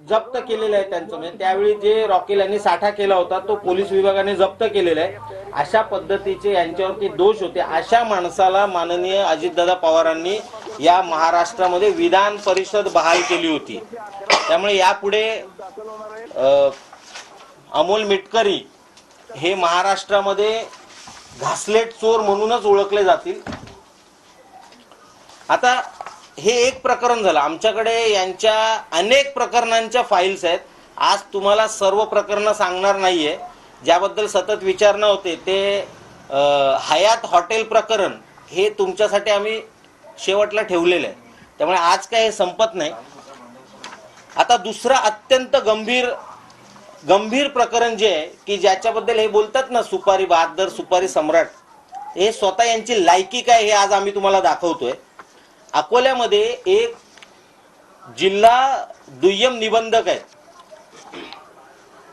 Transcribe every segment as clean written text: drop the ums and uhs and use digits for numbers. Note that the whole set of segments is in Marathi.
जप्त केलेलं आहे त्यांचं, म्हणजे त्यावेळी जे रॉकेल यांनी साठा केला होता तो पोलीस विभागाने जप्त केलेला आहे. अशा पद्धतीचे यांच्यावरती दोष होते. अशा माणसाला माननीय अजितदादा पवारांनी या महाराष्ट्रामध्ये विधान परिषद बहाल केली होती. त्यामुळे यापुढे अमोल मिटकरी हे महाराष्ट्रामध्ये घासलेट चोर म्हणूनच ओळखले जातील. आता हे एक प्रकरण झालं. आमच्याकडे यांच्या अनेक प्रकरणांच्या फाईल्स आहेत. आज तुम्हाला सर्व प्रकरणं सांगणार नाहीये. ज्याबद्दल सतत विचारणं होते ते हयात हॉटेल प्रकरण हे तुमच्यासाठी आम्ही शेवटला ठेवलेलं आहे. त्यामुळे आज काय हे संपत नाही. आता दुसरं अत्यंत गंभीर प्रकरण जे आहे की ज्याच्याबद्दल हे बोलतात ना सुपारी बहादर, सुपारी सम्राट, हे स्वतः यांची लायकी काय हे आज आम्ही तुम्हाला दाखवतोय. अकोल्यामध्ये एक जिल्हा दुय्यम निबंधक आहेत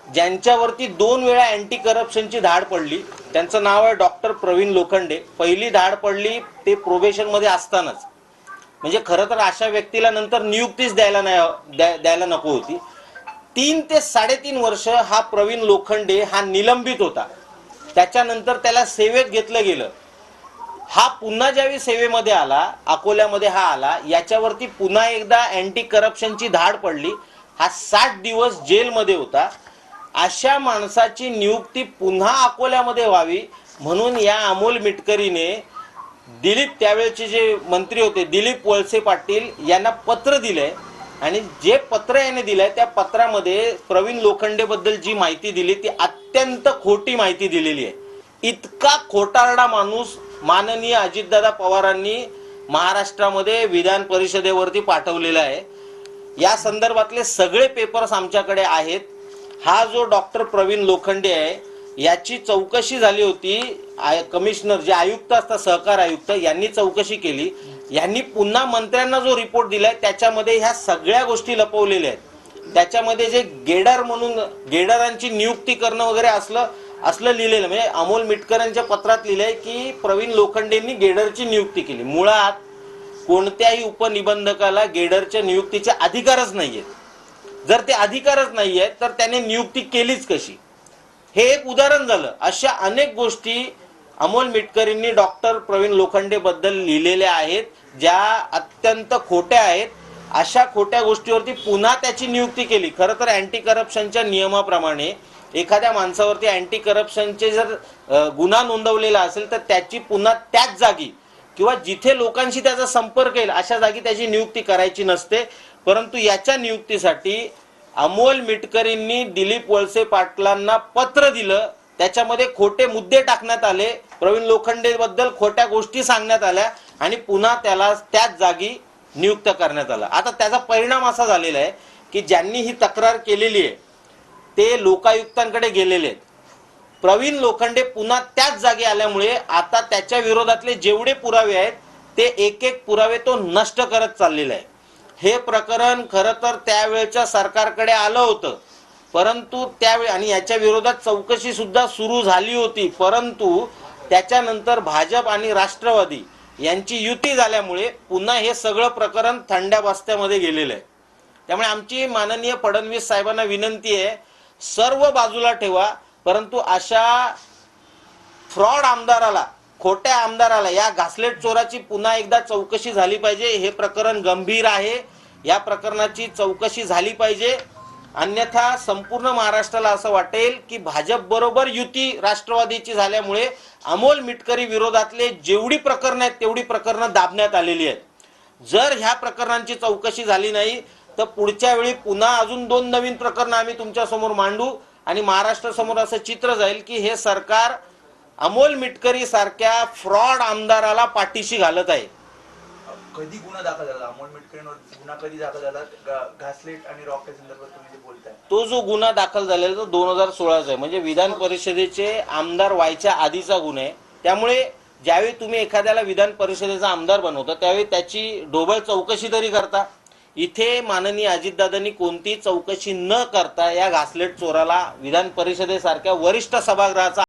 ज्यांच्यावरती 2 वेळा अँटी करप्शनची धाड पडली. त्यांचं नाव आहे डॉक्टर प्रवीण लोखंडे. पहिली धाड पडली ते प्रोबेशनमध्ये असतानाच. म्हणजे खरं तर अशा व्यक्तीला नंतर नियुक्तीच द्यायला नको होती. 3 ते 3.5 वर्ष हा प्रवीण लोखंडे हा निलंबित होता. त्याच्यानंतर त्याला सेवेत घेतलं गेलं. हा पुन्हा ज्यावेळी सेवेमध्ये आला, अकोल्यामध्ये हा आला, याच्यावरती पुन्हा एकदा अँटी करप्शनची धाड पडली. हा 60 दिवस जेलमध्ये होता. अशा माणसाची नियुक्ती पुन्हा अकोल्यामध्ये व्हावी म्हणून या अमोल मिटकरीने दिलीप, त्यावेळेचे जे मंत्री होते दिलीप वळसे पाटील यांना पत्र दिलंय. आणि जे पत्र याने दिलंय त्या पत्रामध्ये प्रवीण लोखंडे बद्दल जी माहिती दिली ती अत्यंत खोटी माहिती दिलेली आहे. इतका खोटारडा माणूस माननीय अजितदादा पवारांनी महाराष्ट्रामध्ये विधान परिषदेवरती पाठवलेला आहे. या संदर्भातले सगळे पेपर्स आमच्याकडे आहेत. हा जो डॉक्टर प्रवीण लोखंडे आहे याची चौकशी झाली होती. कमिशनर जे आयुक्त असतात, सहकार आयुक्त, यांनी चौकशी केली. यांनी पुन्हा मंत्र्यांना जो रिपोर्ट दिलाय त्याच्यामध्ये ह्या सगळ्या गोष्टी लपवलेल्या आहेत. त्याच्यामध्ये जे गेडर म्हणून गेडरांची नियुक्ती करणं वगैरे असलं लिहिलेलं, म्हणजे अमोल मिटकरांच्या पत्रात लिहिलंय की प्रवीण लोखंडेंनी गेडरची नियुक्ती केली. मुळात कोणत्याही उपनिबंधकाला गेडरच्या नियुक्तीचे अधिकारच नाहीयेत. जर ते अधिकारच नाहीयेत तर त्याने नियुक्ती केलीच कशी? हे एक उदाहरण झालं. अशा अनेक गोष्टी अमोल मिटकरींनी डॉक्टर प्रवीण लोखंडे बद्दल लिहिलेल्या आहेत ज्या अत्यंत खोट्या आहेत. अशा खोट्या गोष्टीवरती पुन्हा त्याची नियुक्ती केली. खरं तर अँटी करप्शनच्या नियमाप्रमाणे एखाद्या माणसावरती अँटी करप्शनचे जर गुन्हा नोंदवलेला असेल तर त्याची पुन्हा त्याच जागी किंवा जिथे लोकांशी त्याचा संपर्क येईल अशा जागी त्याची नियुक्ती करायची नसते. परंतु याच्या नियुक्तीसाठी अमोल मिटकरींनी दिलीप वळसे पाटलांना पत्र दिलं. त्याच्यामध्ये खोटे मुद्दे टाकण्यात आले, प्रवीण लोखंडे बद्दल खोट्या गोष्टी सांगण्यात आल्या आणि पुन्हा त्याला त्याच जागी नियुक्त करण्यात आलं. आता त्याचा परिणाम असा झालेला आहे की ज्यांनी ही तक्रार केलेली आहे ते लोकायुक्तांकडे गेलेले आहेत. प्रवीण लोखंडे पुन्हा त्याच जागी आल्यामुळे आता त्याच्या विरोधातले जेवढे पुरावे आहेत ते एक एक पुरावे तो नष्ट करत चाललेला आहे. हे प्रकरण खरं तर त्यावेळच्या सरकारकडे आलं होतं, परंतु त्यावेळी आणि याच्या विरोधात चौकशी सुद्धा सुरू झाली होती. परंतु त्याच्यानंतर भाजप आणि राष्ट्रवादी यांची युती झाल्यामुळे पुन्हा हे सगळं प्रकरण थंड्या बस्त्यामध्ये गेलेलं आहे. त्यामुळे आमची माननीय फडणवीस साहेबांना विनंती आहे, सर्व बाजूला ठेवा, परंतु अशा फ्रॉड आमदाराला, खोट्या आमदाराला, या घासलेट चोराची पुन्हा एकदा चौकशी झाली पाहिजे. हे प्रकरण गंभीर आहे. या प्रकरणाची चौकशी झाली पाहिजे. अन्यथा संपूर्ण महाराष्ट्राला असं वाटेल की भाजप बरोबर युती राष्ट्रवादीची झाल्यामुळे अमोल मिटकरी विरोधातले जेवढी प्रकरणं आहेत तेवढी प्रकरणं दाबण्यात आलेली आहेत. जर ह्या प्रकरणांची चौकशी झाली नाही तर पुढच्या वेळी पुन्हा अजून 2 नवीन प्रकरणं आम्ही तुमच्या समोर मांडू आणि महाराष्ट्रासमोर असं चित्र जाईल की हे सरकार अमोल मिटकरी सारख्या फ्रॉड आमदाराला पाठीशी घालत आहे. कधी गुन्हा दाखल झाला अमोल मिटकरींवर? गुन्हा कधी दाखल झाला घासलेट आणि रॉकेल संदर्भात तुम्ही जे बोलताय? तो जो गुन्हा दाखल झालेला तो 2016चा आहे. म्हणजे विधान परिषदेचे आमदार व्हायच्या आधीचा गुन्हा आहे. त्यामुळे ज्यावेळी तुम्ही एखाद्याला विधान परिषदेचा आमदार बनवता त्यावेळी त्याची ढोबळ चौकशी तरी करता. इथे माननीय अजितदादांनी कोणती चौकशी न करता या घासलेट चोराला विधान परिषदेसारख्या वरिष्ठ सभागृहाचा